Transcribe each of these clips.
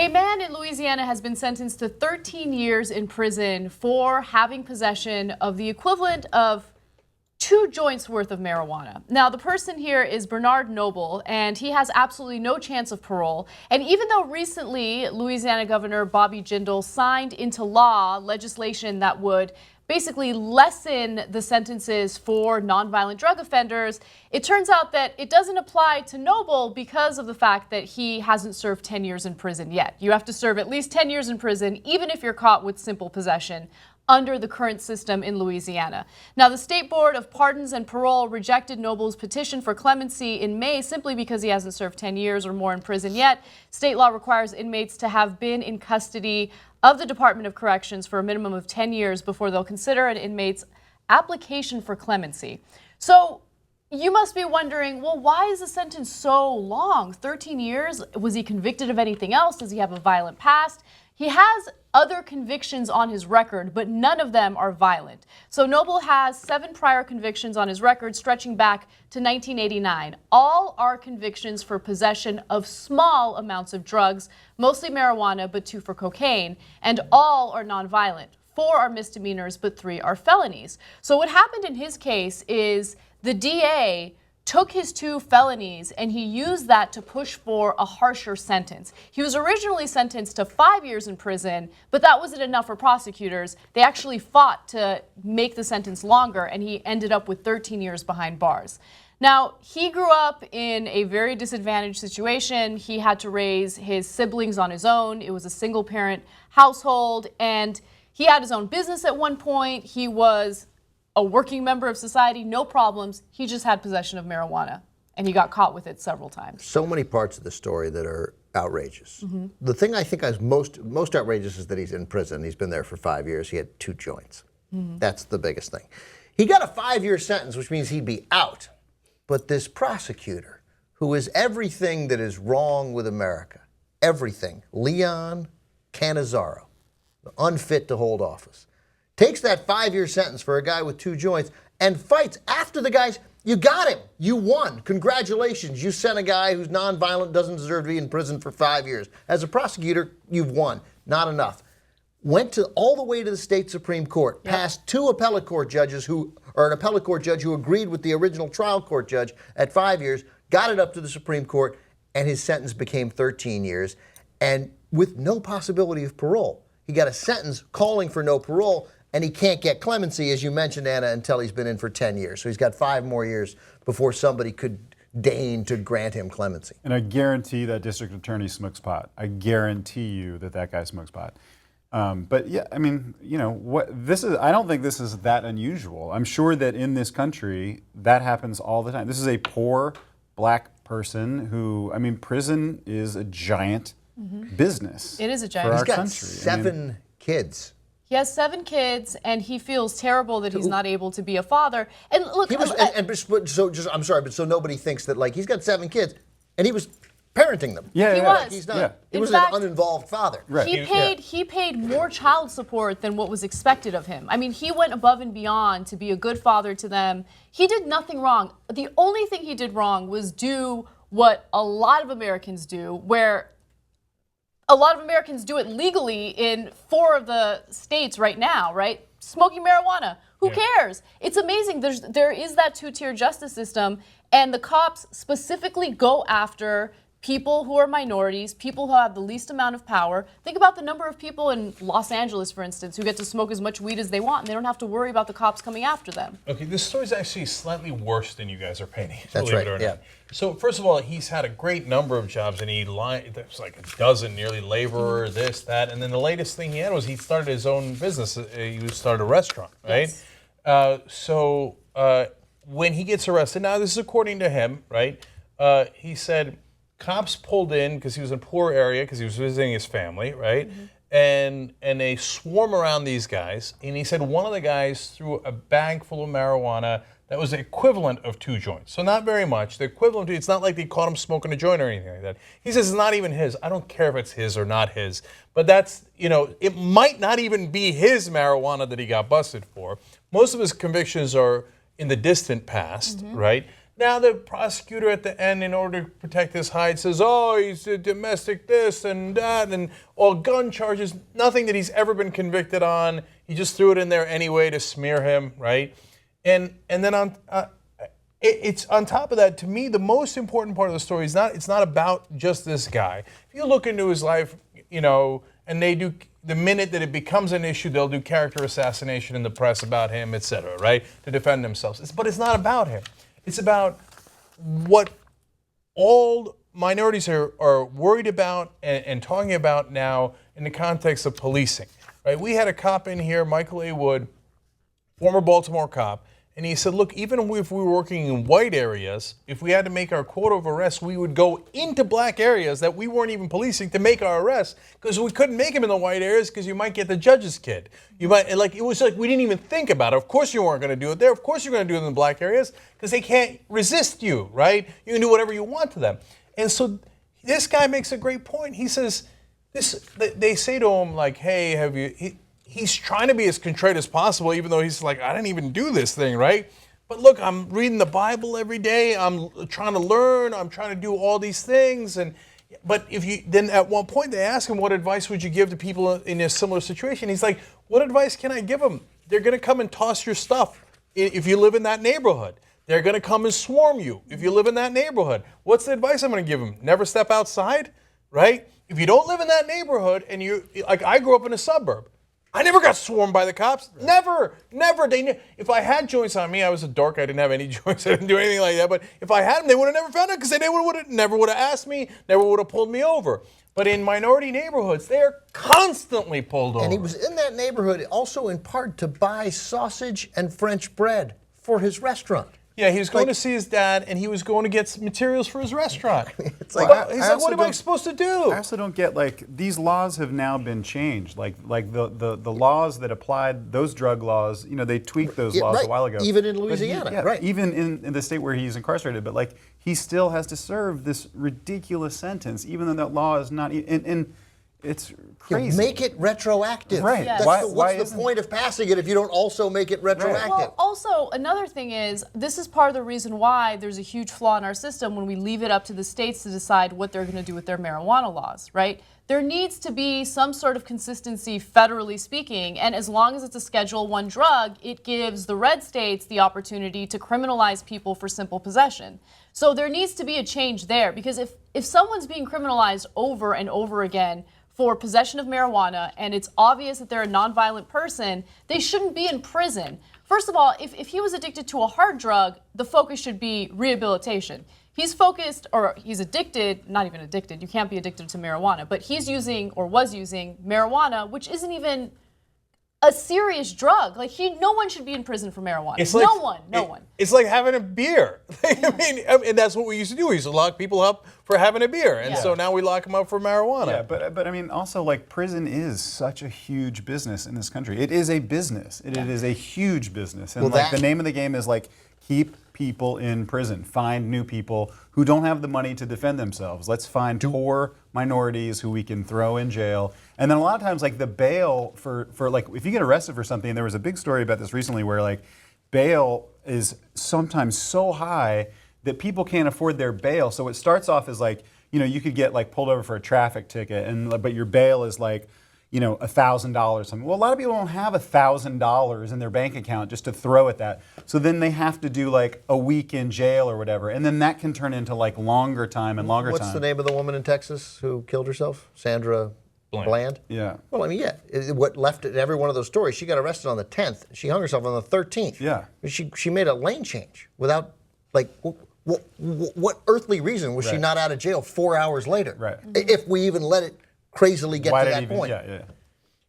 A man in Louisiana has been sentenced to 13 years in prison for having possession of the equivalent of 2 joints worth of marijuana. Now, the person here is Bernard Noble, and he has absolutely no chance of parole. And even though recently Louisiana Governor Bobby Jindal signed into law legislation that would basically lessen the sentences for nonviolent drug offenders, it turns out that it doesn't apply to Noble because of the fact that he hasn't served 10 years in prison yet. You have to serve at least 10 years in prison, even if you're caught with simple possession, under the current system in Louisiana. Now, the State Board of Pardons and Parole rejected Noble's petition for clemency in May simply because he hasn't served 10 years or more in prison yet. State law requires inmates to have been in custody of the Department of Corrections for a minimum of 10 years before they'll consider an inmate's application for clemency. So you must be wondering, well, why is the sentence so long? 13 years? Was he convicted of anything else? Does he have a violent past? He has other convictions on his record, but none of them are violent. So Noble has 7 prior convictions on his record stretching back to 1989. All are convictions for possession of small amounts of drugs, mostly marijuana, but 2 for cocaine, and all are nonviolent. 4 are misdemeanors, but 3 are felonies. So what happened in his case is the DA took his 2 felonies and he used that to push for a harsher sentence. He was originally sentenced to 5 years in prison, but that wasn't enough for prosecutors. They actually fought to make the sentence longer, and he ended up with 13 years behind bars. Now, he grew up in a very disadvantaged situation. He had to raise his siblings on his own. It was a single-parent household, and he had his own business at one point. He was a working member of society, no problems. He just had possession of marijuana, and he got caught with it several times. So many parts of the story that are outrageous. Mm-hmm. The thing I think is most outrageous is that he's in prison. He's been there for 5 years. He had 2 joints. Mm-hmm. That's the biggest thing. He got a 5-year sentence, which means he'd be out. But this prosecutor, who is everything that is wrong with America, everything, Leon Cannizzaro, unfit to hold office, takes that 5-year sentence for a guy with 2 joints and fights after the guys. You got him. You won. Congratulations. You sent a guy who's nonviolent, doesn't deserve to be in prison for 5 years. As a prosecutor, you've won. Not enough. Went all the way to the state Supreme Court, passed 2 appellate court judges an appellate court judge who agreed with the original trial court judge at 5 years, got it up to the Supreme Court, and his sentence became 13 years, and with no possibility of parole. He got a sentence calling for no parole, and he can't get clemency, as you mentioned, Anna, until he's been in for 10 years. So he's got 5 more years before somebody could deign to grant him clemency. And I guarantee that district attorney smokes pot. I guarantee you that that guy smokes pot. But yeah, I mean, you know, I don't think this is that unusual. I'm sure that in this country, that happens all the time. This is a poor black person who, I mean, prison is a giant business. It is a giant for our country. He's got 7 kids. He has 7 kids, and he feels terrible that he's not able to be a father. And look, I'm sorry, but so nobody thinks that, like, he's got 7 kids, and he was parenting them. Yeah, he was. Like, he's not. Yeah. He was an uninvolved father. Right. He paid more child support than what was expected of him. I mean, he went above and beyond to be a good father to them. He did nothing wrong. The only thing he did wrong was do what a lot of Americans do, where a lot of Americans do it legally in 4 of the states right now, right? Smoking marijuana. Who cares? It's amazing. There is that 2-tier justice system, and the cops specifically go after people who are minorities, people who have the least amount of power. Think about the number of people in Los Angeles, for instance, who get to smoke as much weed as they want, and they don't have to worry about the cops coming after them. Okay, this story is actually slightly worse than you guys are painting. That's right, yeah. So first of all, he's had a great number of jobs, and there's like a dozen nearly, laborer, this, that, and then the latest thing he had was he started his own business. He started a restaurant, right? Yes. When he gets arrested, now this is according to him, right? He said cops pulled in because he was in a poor area because he was visiting his family, right? And they swarm around these guys. And he said one of the guys threw a bag full of marijuana that was the equivalent of 2 joints. So not very much. The equivalent to, it's not like they caught him smoking a joint or anything like that. He says it's not even his. I don't care if it's his or not his. But that's, you know, it might not even be his marijuana that he got busted for. Most of his convictions are in the distant past, right? Now the prosecutor at the end, in order to protect his hide, says, oh, he's a domestic this and that and all gun charges, nothing that he's ever been convicted on. He just threw it in there anyway to smear him, right? And then it's on top of that, to me, the most important part of the story is it's not about just this guy. If you look into his life, and they do, the minute that it becomes an issue, they'll do character assassination in the press about him, et cetera, right, to defend themselves. But it's not about him. It's about what all minorities are worried about and talking about now in the context of policing, right? We had a cop in here, Michael A. Wood, former Baltimore cop, and he said, look, even if we were working in white areas, if we had to make our quota of arrests, we would go into black areas that we weren't even policing to make our arrests because we couldn't make them in the white areas because you might get the judge's kid. It was like we didn't even think about it. Of course you weren't going to do it there. Of course you're going to do it in the black areas because they can't resist you, right? You can do whatever you want to them. And so this guy makes a great point. He says, they say to him like, hey, he's trying to be as contrite as possible, even though he's like, I didn't even do this thing, right? But look, I'm reading the Bible every day. I'm trying to learn. I'm trying to do all these things. But then at one point they ask him, what advice would you give to people in a similar situation? He's like, what advice can I give them? They're going to come and toss your stuff if you live in that neighborhood. They're going to come and swarm you if you live in that neighborhood. What's the advice I'm going to give them? Never step outside, right? If you don't live in that neighborhood and I grew up in a suburb. I never got swarmed by the cops. Never. If I had joints on me, I was a dork. I didn't have any joints. I didn't do anything like that. But if I had them, they would have never found out because they never would have asked me, never would have pulled me over. But in minority neighborhoods, they're constantly pulled over. And he was in that neighborhood also in part to buy sausage and French bread for his restaurant. Yeah, he was going to see his dad, and he was going to get some materials for his restaurant. It's like, he's like, what am I supposed to do? I also don't get, these laws have now been changed. Like the laws that applied, those drug laws, they tweaked those laws a while ago. Even in Louisiana, right. Even in the state where he's incarcerated. But, he still has to serve this ridiculous sentence, even though that law is not, and it's crazy. Make it retroactive. Right. Yes. What's the point of passing it if you don't also make it retroactive? Well, also, another thing is, this is part of the reason why there's a huge flaw in our system when we leave it up to the states to decide what they're going to do with their marijuana laws, right? There needs to be some sort of consistency federally speaking, and as long as it's a Schedule I drug, it gives the red states the opportunity to criminalize people for simple possession. So there needs to be a change there, because if someone's being criminalized over and over again for possession of marijuana, and it's obvious that they're a nonviolent person, they shouldn't be in prison. First of all, if he was addicted to a hard drug, the focus should be rehabilitation. He's addicted, not even addicted, you can't be addicted to marijuana, but he's using or was using marijuana, which isn't even a serious drug. No one should be in prison for marijuana. No one. It's like having a beer. And that's what we used to do. We used to lock people up for having a beer. And so now we lock them up for marijuana. Yeah, but also prison is such a huge business in this country. It is a business. It is a huge business. And the name of the game is keep people in prison. Find new people who don't have the money to defend themselves. Let's find poor minorities who we can throw in jail. And then a lot of times, the bail for if you get arrested for something, there was a big story about this recently where bail is sometimes so high that people can't afford their bail. So it starts off as you could get pulled over for a traffic ticket, but your bail is $1,000 something. Well, a lot of people don't have $1,000 in their bank account just to throw at that. So then they have to do a week in jail or whatever, and then that can turn into longer time and longer time. What's the name of the woman in Texas who killed herself? Sandra Bland? Yeah. Well, what left in every one of those stories, she got arrested on the 10th. She hung herself on the 13th. Yeah. She made a lane change without, what earthly reason was she not out of jail 4 hours later? Right. If we even let it crazily get to that point.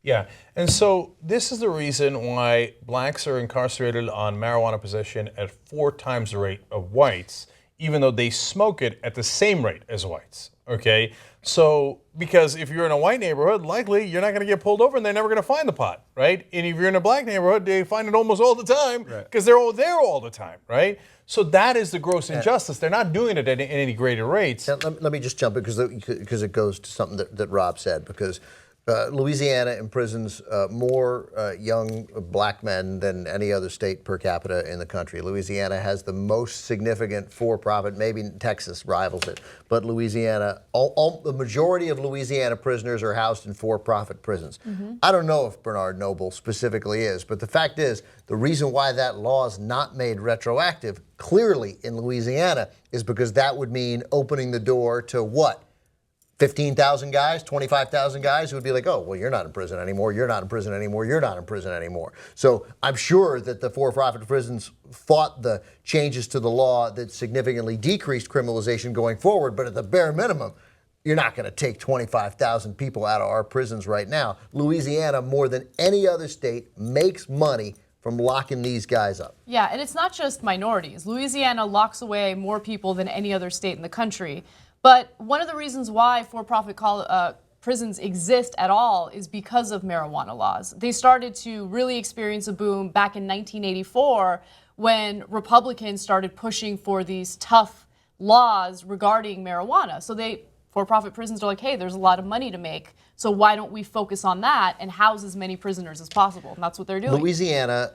Yeah, and so this is the reason why blacks are incarcerated on marijuana possession at 4 times the rate of whites, even though they smoke it at the same rate as whites, okay? So, because if you're in a white neighborhood, likely you're not going to get pulled over and they're never going to find the pot, right? And if you're in a black neighborhood, they find it almost all the time because they're all there all the time, right? So that is the gross injustice. They're not doing it at any greater rates. Now, let me just jump in because it goes to something that Rob said, because Louisiana imprisons more young black men than any other state per capita in the country. Louisiana has the most significant for-profit, maybe Texas rivals it, but Louisiana, the majority of Louisiana prisoners are housed in for-profit prisons. I don't know if Bernard Noble specifically is, but the fact is, the reason why that law is not made retroactive, clearly in Louisiana, is because that would mean opening the door to what? 15,000 guys, 25,000 guys who would be like, oh, well, you're not in prison anymore, you're not in prison anymore, you're not in prison anymore. So I'm sure that the for-profit prisons fought the changes to the law that significantly decreased criminalization going forward, but at the bare minimum, you're not going to take 25,000 people out of our prisons right now. Louisiana, more than any other state, makes money from locking these guys up. Yeah, and it's not just minorities. Louisiana locks away more people than any other state in the country. But one of the reasons why for-profit prisons exist at all is because of marijuana laws. They started to really experience a boom back in 1984 when Republicans started pushing for these tough laws regarding marijuana. So for-profit prisons are like, hey, there's a lot of money to make, so why don't we focus on that and house as many prisoners as possible? And that's what they're doing. Louisiana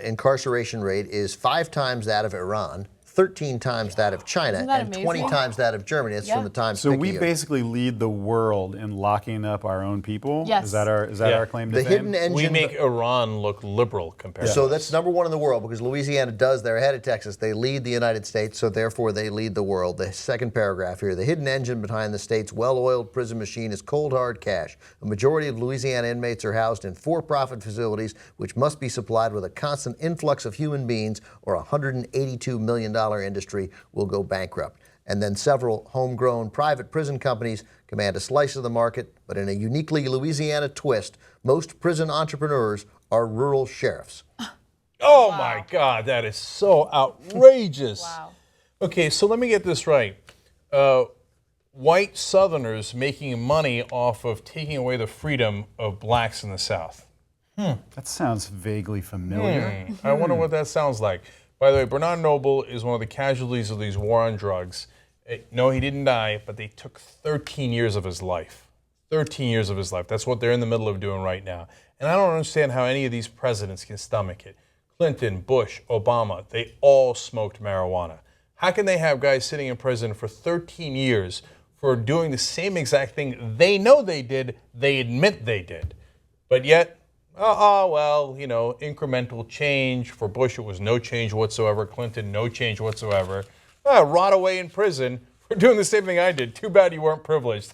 incarceration rate is 5 times that of Iran, 13 times that of China, and 20 times that of Germany. That's from the Times. So we basically lead the world in locking up our own people? Yes. Is that our claim to The fame? hidden engine. We make Iran look liberal compared to So us. that's number one in the world because Louisiana does. They're ahead of Texas. They lead the United States, so therefore they lead the world. The second paragraph here, the hidden engine behind the state's well-oiled prison machine is cold, hard cash. A majority of Louisiana inmates are housed in for-profit facilities, which must be supplied with a constant influx of human beings, or a $182 million industry will go bankrupt. And then several homegrown private prison companies command a slice of the market, but in a uniquely Louisiana twist, most prison entrepreneurs are rural sheriffs. Oh my God, that is so outrageous. Wow. Okay, so let me get this right. White Southerners making money off of taking away the freedom of blacks in the South. That sounds vaguely familiar. I wonder what that sounds like. By the way, Bernard Noble is one of the casualties of these war on drugs. No, he didn't die, but they took 13 years of his life. 13 years of his life. That's what they're in the middle of doing right now. And I don't understand how any of these presidents can stomach it. Clinton, Bush, Obama, they all smoked marijuana. How can they have guys sitting in prison for 13 years for doing the same exact thing they know they did, they admit they did, but yet, well, you know, incremental change. For Bush, it was no change whatsoever. Clinton, no change whatsoever. Rot away in prison for doing the same thing I did. Too bad you weren't privileged.